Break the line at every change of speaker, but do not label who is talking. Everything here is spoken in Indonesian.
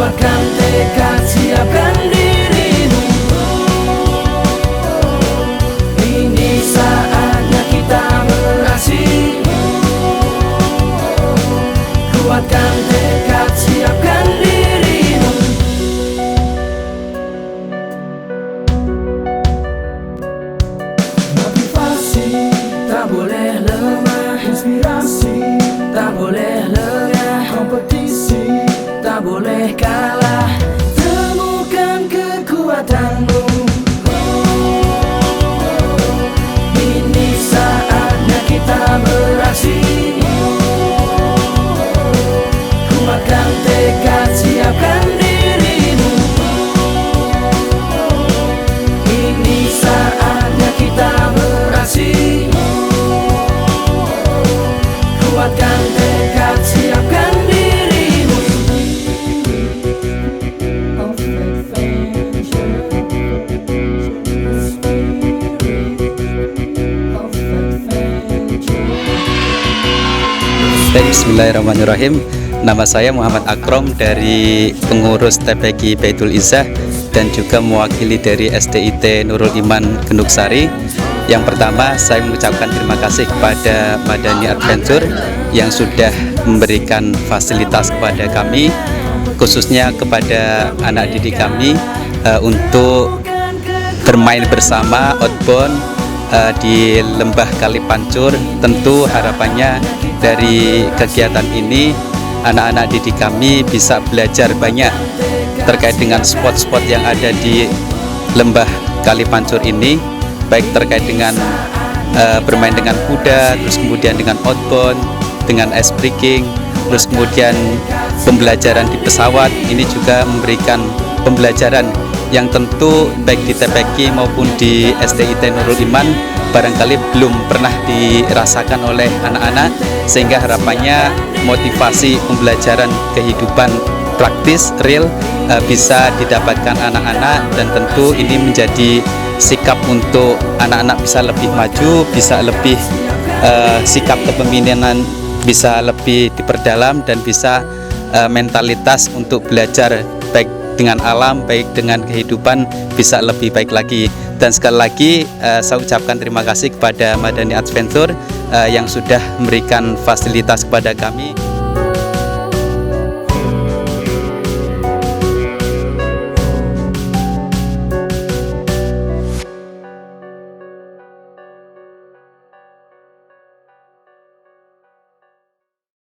Kuatkan tekad, siapkan dirimu. Ini saatnya kita beraksi. Kuatkan tekad, siapkan dirimu. Motivasi tak boleh lemah, inspirasi tak boleh lengah, kompetisi tak boleh kalah. Temukan kekuatanmu. Ini saatnya kita beraksi. Kuatkan tekad, siapkan dirimu. Ini saatnya kita beraksi. Kuatkan tekad, siapkan dirimu.
Bismillahirrahmanirrahim. Nama saya Muhammad Akrom dari pengurus TPQ Baitul Izzah dan juga mewakili dari SDIT Nurul Iman Genduksari. Yang pertama, saya mengucapkan terima kasih kepada Madani Adventure yang sudah memberikan fasilitas kepada kami, khususnya kepada anak didik kami untuk bermain bersama outbound di Lembah Kalipancur. Tentu harapannya dari kegiatan ini anak-anak didik kami bisa belajar banyak terkait dengan spot-spot yang ada di Lembah Kalipancur ini, baik terkait dengan bermain dengan kuda, terus kemudian dengan outbound, dengan ice breaking, terus kemudian pembelajaran di pesawat. Ini juga memberikan pembelajaran yang tentu baik di TPQ maupun di SDIT Nurul Iman barangkali belum pernah dirasakan oleh anak-anak, sehingga harapannya motivasi pembelajaran kehidupan praktis real bisa didapatkan anak-anak, dan tentu ini menjadi sikap untuk anak-anak bisa lebih maju, bisa lebih sikap kepemimpinan bisa lebih diperdalam, dan bisa mentalitas untuk belajar baik dengan alam, baik dengan kehidupan bisa lebih baik lagi. Dan sekali lagi saya ucapkan terima kasih kepada Madani Adventure yang sudah memberikan fasilitas kepada kami.